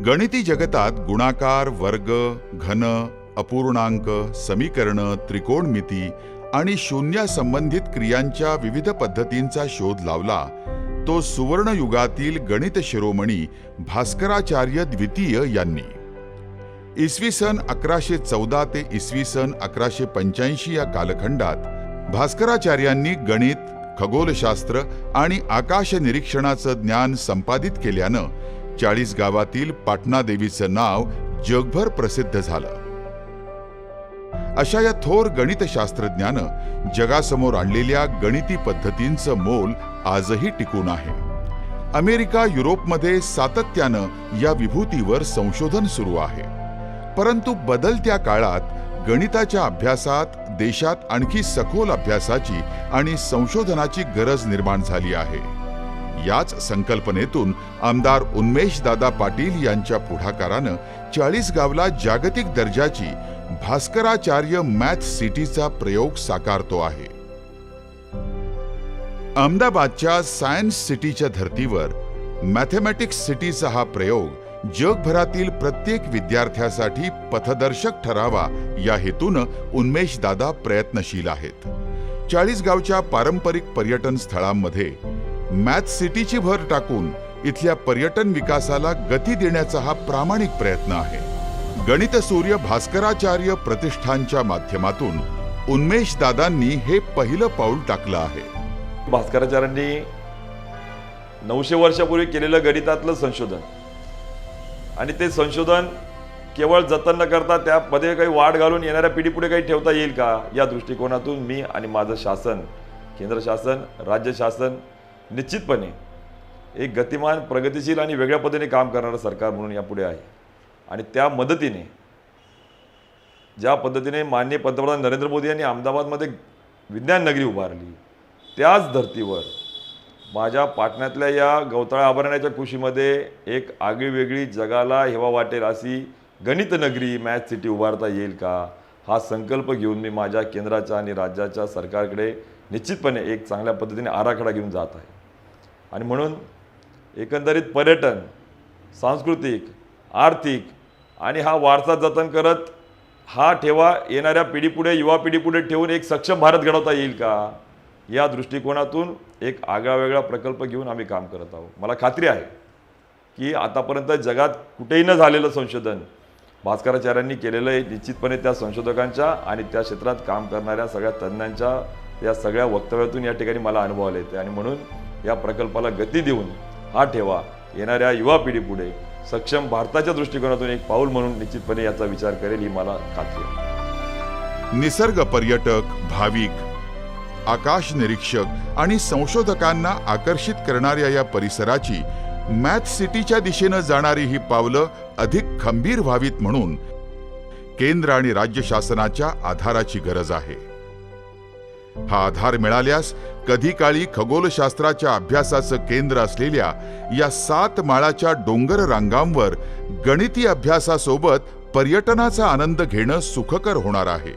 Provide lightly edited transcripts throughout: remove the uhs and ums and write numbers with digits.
गणिती जगतात गुणाकार, वर्ग, घन, अपूर्णांक, समीकरण, त्रिकोणमिती आणि शून्य संबंधित क्रियांच्या विविध पद्धतींचा शोध लावला तो सुवर्ण युगातील गणित शिरोमणी भास्कराचार्य द्वितीय यांनी. इसवी सन 1114 ते इसवी सन 1185 या कालखंडात भास्कराचार्यांनी गणित, खगोलशास्त्र आणि आकाश निरीक्षणाचं ज्ञान संपादित केल्यानं 40 गावातील पाटणा देवीचं नाव जगभर प्रसिद्ध झालं. अशा या थोर गणितशास्त्रज्ञानं जगासमोर आणलेल्या गणिती पद्धतींचं मोल आजही टिकून आहे. अमेरिका, युरोपमध्ये सातत्यानं या विभूतीवर संशोधन सुरू आहे. परंतु बदलत्या काळात गणिताच्या अभ्यासात देशात आणखी सखोल अभ्यासाची आणि संशोधनाची गरज निर्माण झाली आहे. याच संकल्पनेतून आमदार उन्मेषदादा पाटील यांच्या पुढाकारानं 40 गावला जागतिक दर्जाची भास्कराचार्य मॅथ सिटीचा प्रयोग साकारतो आहे. अहमदाबादच्या सायन्स सिटीच्या धर्तीवर मॅथेमॅटिक्स सिटीचा हा प्रयोग जगभरातील प्रत्येक विद्यार्थ्यासाठी पथदर्शक ठरावा या हेतूनं उन्मेषदादा प्रयत्नशील आहेत. 40 गावच्या पारंपरिक पर्यटन स्थळांमध्ये मॅथ सिटीची भर टाकून इथल्या पर्यटन विकासाला गती देण्याचा हा प्रामाणिक प्रयत्न आहे. गणित सूर्य भास्कराचार्य प्रतिष्ठानच्या माध्यमातून उन्मेषदादांनी हे पहिलं पाऊल टाकलं आहे. भास्कराचार्यांनी 900 वर्षापूर्वी केलेलं गणितातलं संशोधन आणि ते संशोधन केवळ जतन न करता त्यामध्ये काही वाढ घालून येणाऱ्या पिढीपुढे काही ठेवता येईल का, या दृष्टिकोनातून मी आणि माझं शासन, केंद्र शासन, राज्य शासन निश्चितपणे एक गतिमान, प्रगतिशील आणि वेगळ्या पद्धतीने काम करणारं सरकार म्हणून यापुढे आहे. आणि त्या मदतीने ज्या पद्धतीने माननीय पंतप्रधान नरेंद्र मोदी यांनी अहमदाबादमध्ये विज्ञान नगरी उभारली, त्याच धर्तीवर माझ्या पाटण्यातल्या या गवताळा अभयारण्याच्या कुशीमध्ये एक आगळीवेगळी, जगाला हेवा वाटेल अशी गणित नगरी, मॅथ सिटी उभारता येईल का, हा संकल्प घेऊन मी माझ्या केंद्राच्या आणि राज्याच्या सरकारकडे निश्चितपणे एक चांगल्या पद्धतीने आराखडा घेऊन जात आहे. आणि म्हणून एकंदरीत पर्यटन, सांस्कृतिक, आर्थिक आणि हा वारसा जतन करत हा ठेवा येणाऱ्या पिढीपुढे, युवा पिढीपुढे ठेवून एक सक्षम भारत घडवता येईल का, या दृष्टिकोनातून एक आगळावेगळा प्रकल्प घेऊन आम्ही काम करत आहोत. मला खात्री आहे की आतापर्यंत जगात कुठेही न झालेलं संशोधन भास्कराचार्यांनी केलेलं आहे. निश्चितपणे त्या संशोधकांच्या आणि त्या क्षेत्रात काम करणाऱ्या सगळ्या तज्ज्ञांच्या या सगळ्या वक्तव्यातून या ठिकाणी मला अनुभव आले आणि म्हणून या प्रकल्पाला गती देऊन हा ठेवा येणाऱ्या युवा पिढीपुढे सक्षम भारताच्या दृष्टिकोनातून एक पाऊल म्हणून निश्चितपणे याचा विचार करेल, ही मला खात्री आहे. निसर्ग पर्यटक, भाविक, आकाश निरीक्षक आणि संशोधकांना आकर्षित करणाऱ्या या परिसराची मॅथ सिटीच्या दिशेनं जाणारी ही पावलं अधिक खंबीर व्हावीत म्हणून केंद्र आणि राज्य शासनाच्या आधाराची गरज आहे. हा आधार मिळाल्यास कधी काळी खगोलशास्त्राच्या अभ्यासाचं केंद्र असलेल्या या 7 माळाच्या डोंगर रांगांवर गणिती अभ्यासासोबत पर्यटनाचा आनंद घेणं सुखकर होणार आहे.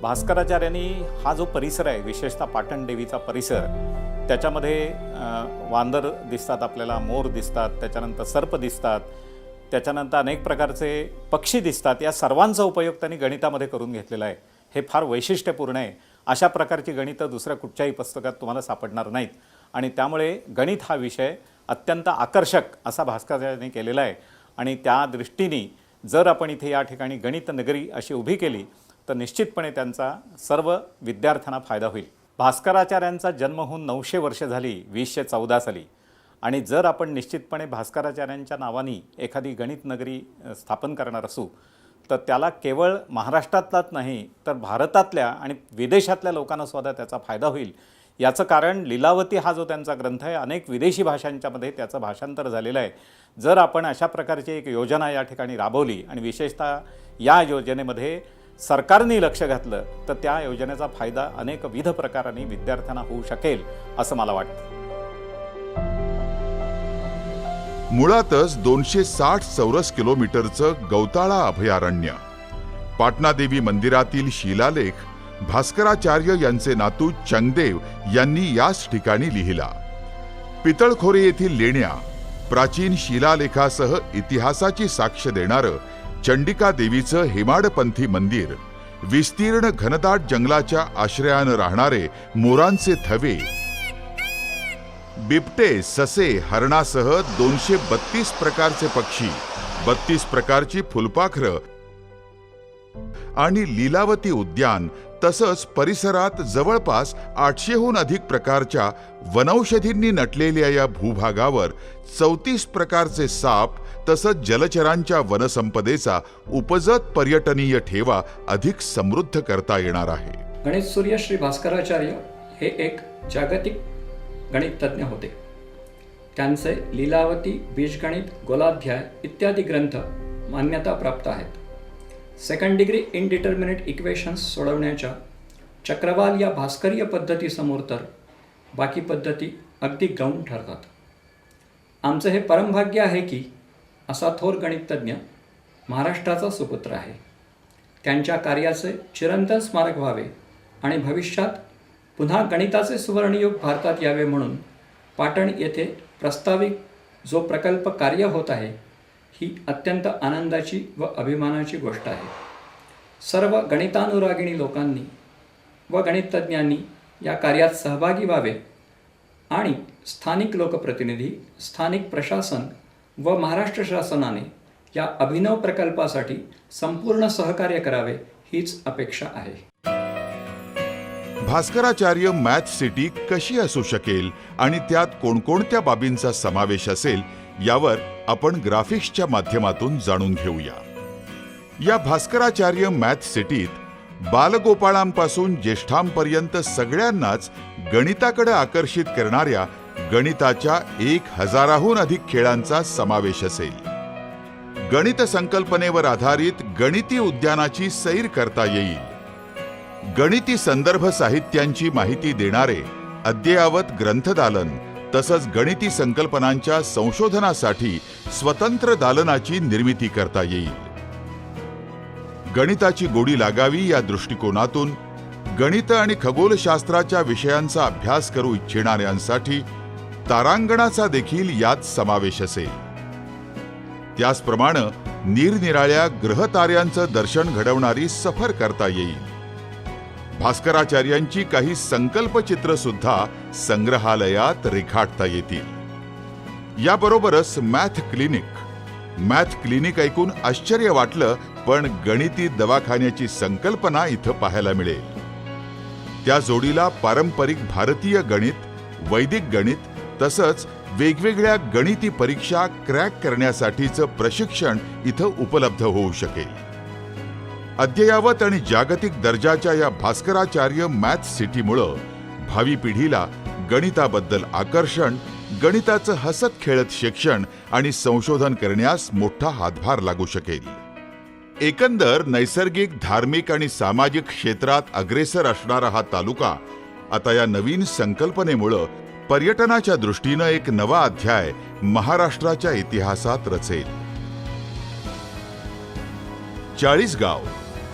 भास्कराचार्यांनी हा जो परिसर आहे, विशेषतः पाटण देवीचा परिसर, त्याच्यामध्ये वांदर दिसतात, आपल्याला मोर दिसतात, त्याच्यानंतर सर्प दिसतात, त्याच्यानंतर अनेक प्रकारचे पक्षी दिसतात. या सर्वांचा उपयोग त्यांनी गणितामध्ये करून घेतलेला आहे. हे फार वैशिष्ट्यपूर्ण आहे. अशा प्रकारची गणितं दुसऱ्या कुठच्याही पुस्तकात तुम्हाला सापडणार नाहीत. आणि त्यामुळे गणित हा विषय अत्यंत आकर्षक असा भास्कराचार्यांनी केलेला आहे. आणि त्या दृष्टीने जर आपण इथे या ठिकाणी गणित नगरी अशी उभी केली तर निश्चितपणे त्यांचा सर्व विद्यार्थ्यांना फायदा होईल. भास्कराचार्यांचा जन्म होऊन 900 वर्ष झाली 2014 साली. आणि जर आपण निश्चितपणे भास्कराचार्यांच्या नावाने एखादी गणित नगरी स्थापन करणार असू तर त्याला केवळ महाराष्ट्रातलाच नाही तर भारतातल्या आणि विदेशातल्या लोकांना सुद्धा त्याचा फायदा होईल. याचं कारण लीलावती हा जो त्यांचा ग्रंथ आहे, अनेक विदेशी भाषांच्यामध्ये त्याचं भाषांतर झालेलं आहे. जर आपण अशा प्रकारची एक योजना या ठिकाणी राबवली आणि विशेषतः या योजनेमध्ये सरकारने लक्ष घातलं तर त्या योजनेचा फायदा अनेक विविध प्रकारांनी विद्यार्थ्यांना होऊ शकेल असं मला वाटतं. मुळातच 260 चौरस किलोमीटरचं गवताळा अभयारण्य, पाटणा देवी मंदिरातील शिलालेख भास्कराचार्य यांचे नातू चंगदेव यांनी याच ठिकाणी लिहिला. पितळखोरे येथील लेण्या, प्राचीन शिलालेखासह इतिहासाची साक्ष देणारं चंडिका देवीचं हेमाडपंथी मंदिर, विस्तीर्ण घनदाट जंगलाच्या आश्रयानं राहणारे मोरांचे थवे, बिबटे, ससे, हरणासह 232 प्रकारचे पक्षी, 32 प्रकारची फुलपाखरं आणि लीलावती उद्यान, तसंच परिसरात जवळपास 800हून अधिक प्रकारच्या वनौषधींनी नटलेल्या या भूभागावर 34 प्रकारचे साप तसंच जलचरांच्या वनसंपदेचा उपजत पर्यटनीय ठेवा अधिक समृद्ध करता येणार आहे. गणित सूर्य श्री भास्कराचार्य हे एक जागतिक गणित तज्ज्ञ होते. त्यांचे लीलावती, बीजगणित, गोलाध्याय इत्यादी ग्रंथ मान्यता प्राप्त आहेत. सेकंड डिग्री इनडिटर्मिनेट इक्वेशन्स सोडवण्याच्या चक्रवाल या भास्करीय पद्धतीसमोर तर बाकी पद्धती अगदी गौण ठरतात. आमचं हे परमभाग्य आहे की असा थोर गणिततज्ञ महाराष्ट्राचा सुपुत्र आहे. त्यांच्या कार्याचे चिरंतन स्मारक व्हावे आणि भविष्यात पुन्हा गणिताचे सुवर्णयुग भारतात यावे म्हणून पाटण येथे प्रस्तावित जो प्रकल्प कार्य होत आहे ही अत्यंत आनंदाची व अभिमानाची गोष्ट आहे. सर्व गणितानुरागिणी लोकांनी व गणिततज्ञांनी या कार्यात सहभागी व्हावे आणि स्थानिक लोकप्रतिनिधी, स्थानिक प्रशासन व महाराष्ट्र शासनाने या अभिनव प्रकल्पासाठी संपूर्ण सहकार्य करावे हीच अपेक्षा आहे. भास्कराचार्य मॅथ सिटी कशी असू शकेल आणि त्यात कोणकोणत्या बाबींचा समावेश असेल यावर आपण ग्राफिक्सच्या माध्यमातून जाणून घेऊया. या भास्कराचार्य मॅथ सिटीत बालगोपाळांपासून ज्येष्ठांपर्यंत सगळ्यांनाच गणिताकडे आकर्षित करणाऱ्या गणिताच्या 1000हून अधिक खेळांचा समावेश असेल. गणित संकल्पनेवर आधारित गणिती उद्यानाची सैर करता येईल. गणिती संदर्भ साहित्यांची माहिती देणारे अद्ययावत ग्रंथदालन तसंच गणिती संकल्पनांच्या संशोधनासाठी स्वतंत्र दालनाची निर्मिती करता येईल. गणिताची गोडी लागावी या दृष्टिकोनातून गणित आणि खगोलशास्त्राच्या विषयांचा अभ्यास करू इच्छिणाऱ्यांसाठी तारांगणाचा देखील यात समावेश असेल. त्याचप्रमाणे निरनिराळ्या ग्रहताऱ्यांचं दर्शन घडवणारी सफर करता येईल. भास्कराचार्यांची काही संकल्पचित्र सुद्धा संग्रहालयात रेखाटता येतील. याबरोबरच मॅथ क्लिनिक ऐकून आश्चर्य वाटलं, पण गणिती दवाखान्याची संकल्पना इथं पाहायला मिळेल. त्या जोडीला पारंपरिक भारतीय गणित, वैदिक गणित तसंच वेगवेगळ्या गणिती परीक्षा क्रॅक करण्यासाठीचं प्रशिक्षण इथं उपलब्ध होऊ शकेल. अद्ययावत आणि जागतिक दर्जाच्या या भास्कराचार्य मॅथ सिटीमुळं भावी पिढीला गणिताबद्दल आकर्षण, गणिताचं हसत खेळत शिक्षण आणि संशोधन करण्यास मोठा हातभार लागू शकेल. एकंदर नैसर्गिक, धार्मिक आणि सामाजिक क्षेत्रात अग्रेसर असणारा हा तालुका आता या नवीन संकल्पनेमुळं पर्यटनाच्या दृष्टीनं एक नवा अध्याय महाराष्ट्राच्या इतिहासात रचेल. 40 गाव,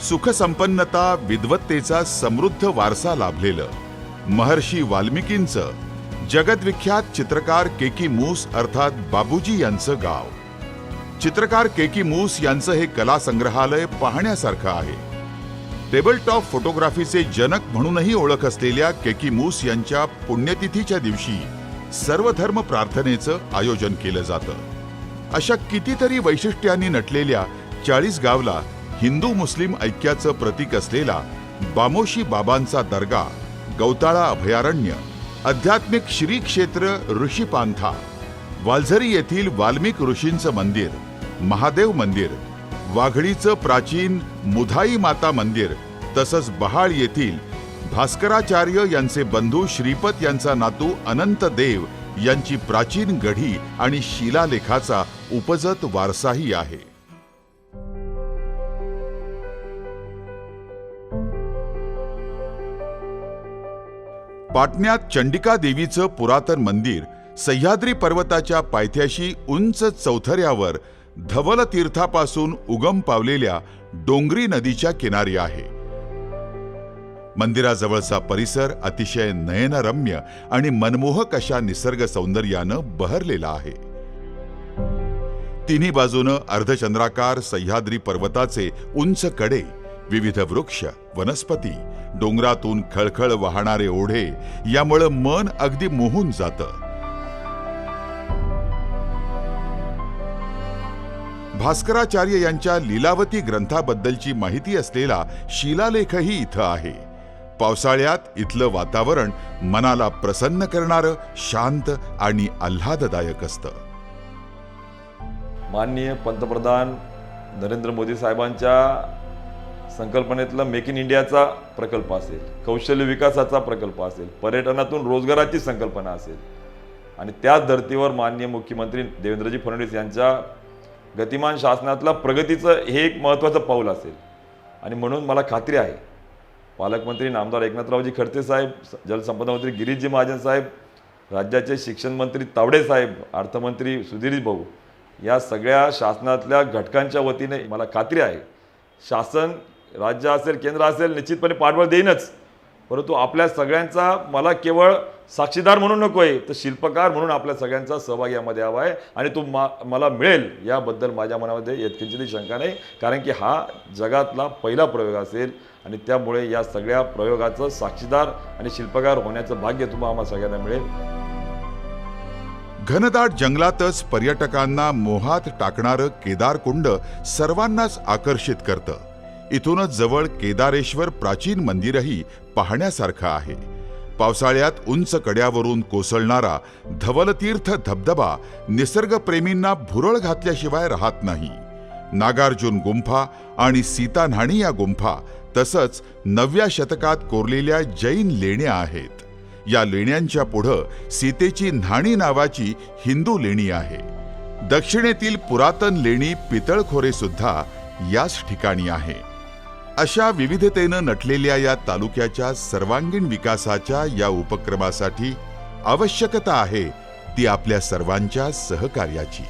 सुखसंपन्नता, विद्वत्तेचा समृद्ध वारसा लाभलेलं महर्षी वाल्मिकींचं जगद्विख्यात चित्रकार केकी मूस अर्थात बाबूजी यांचं गाव. चित्रकार केकी मूस यांचं हे कला संग्रहालय पाहण्यासारखं आहे. टेबलटॉप फोटोग्राफीचे जनक म्हणूनही ओळख असलेल्या केकी मूस यांच्या पुण्यतिथीच्या दिवशी सर्वधर्म प्रार्थनेचं आयोजन केलं जातं. अशा कितीतरी वैशिष्ट्यांनी नटलेल्या 40 गावला हिंदू मुस्लिम ऐक्याचं प्रतीक असलेला बामोशी बाबांचा दर्गा, गौताळा अभयारण्य, आध्यात्मिक श्री क्षेत्र ऋषीपांथा, वालझरी येथील वाल्मिक ऋषींचं मंदिर, महादेव मंदिर, वाघडीचं प्राचीन मुधाई माता मंदिर तसंच बहाळ येथील भास्कराचार्य यांचे बंधू श्रीपत यांचा नातू अनंत देव यांची प्राचीन गढी आणि शिलालेखाचा उपजत वारसाही आहे. पाटण्यात चंडिका देवीचं पुरातन मंदिर सह्याद्री पर्वताच्या पायथ्याशी उंच चौथऱ्यावर धवल तीर्थापासून उगम पावलेल्या डोंगरी नदीच्या किनारी आहे. मंदिराजवळचा परिसर अतिशय नयनरम्य आणि मनमोहक अशा निसर्ग सौंदर्यानं बहरलेला आहे. तिन्ही बाजूनं अर्धचंद्राकार सह्याद्री पर्वताचे उंच कडे, विविध वृक्ष, वनस्पती, डोंगरातून खळखळ वाहणारे ओढे, यामुळे मन अगदी मोहून जातं. भास्कराचार्य यांच्या लीलावती ग्रंथाबद्दलची माहिती असलेला शिलालेखही इथं आहे. पावसाळ्यात इथलं वातावरण मनाला प्रसन्न करणारं, शांत आणि आल्हाददायक असतं. माननीय पंतप्रधान नरेंद्र मोदी साहेबांच्या संकल्पनेतला मेक इन इंडियाचा प्रकल्प असेल, कौशल्य विकासाचा प्रकल्प असेल, पर्यटनातून रोजगाराची संकल्पना असेल आणि त्याच धर्तीवर माननीय मुख्यमंत्री देवेंद्रजी फडणवीस यांच्या गतिमान शासनातला प्रगतीचं हे एक महत्त्वाचं पाऊल असेल. आणि म्हणून मला खात्री आहे पालकमंत्री नामदार एकनाथरावजी खडसे साहेब, जलसंपदा मंत्री गिरीशजी महाजन साहेब, राज्याचे शिक्षण मंत्री तावडे साहेब, अर्थमंत्री सुधीर भाऊ, या सगळ्या शासनातल्या घटकांच्या वतीने मला खात्री आहे शासन, राज्य असेल, केंद्र असेल, निश्चितपणे पाठबळ देईनच. परंतु आपल्या सगळ्यांचा मला केवळ साक्षीदार म्हणून नको आहे, तर शिल्पकार म्हणून आपल्या सगळ्यांचा सहभाग यामध्ये हवा आहे. आणि तो मला मिळेल याबद्दल माझ्या मनामध्ये यत्किंचितही शंका नाही, कारण की हा जगातला पहिला प्रयोग असेल आणि त्यामुळे या सगळ्या प्रयोगाचं साक्षीदार आणि शिल्पकार होण्याचं भाग्य तुम्हाला आम्हा सगळ्यांना मिळेल. घनदाट जंगलातच पर्यटकांना मोहात टाकणारं केदारकुंड सर्वांनाच आकर्षित करतं. इथूनच जवळ केदारेश्वर प्राचीन मंदिरही पाहण्यासारखं आहे. पावसाळ्यात उंच कड्यावरून कोसळणारा धवलतीर्थ धबधबा निसर्गप्रेमींना भुरळ घातल्याशिवाय राहत नाही. नागार्जुन गुंफा आणि सीता न्हाणी या गुंफा, तसंच 9व्या शतकात कोरलेल्या जैन लेण्या आहेत. या लेण्यांच्या पुढं सीतेची न्हाणी नावाची हिंदू लेणी आहे. दक्षिणेतील पुरातन लेणी पितळखोरे सुद्धा याच ठिकाणी आहे. अशा विविधतेनं नटलेल्या या तालुक्याच्या सर्वांगीण विकासाच्या या उपक्रमासाठी आवश्यकता आहे ती आपल्या सर्वांच्या सहकार्याची.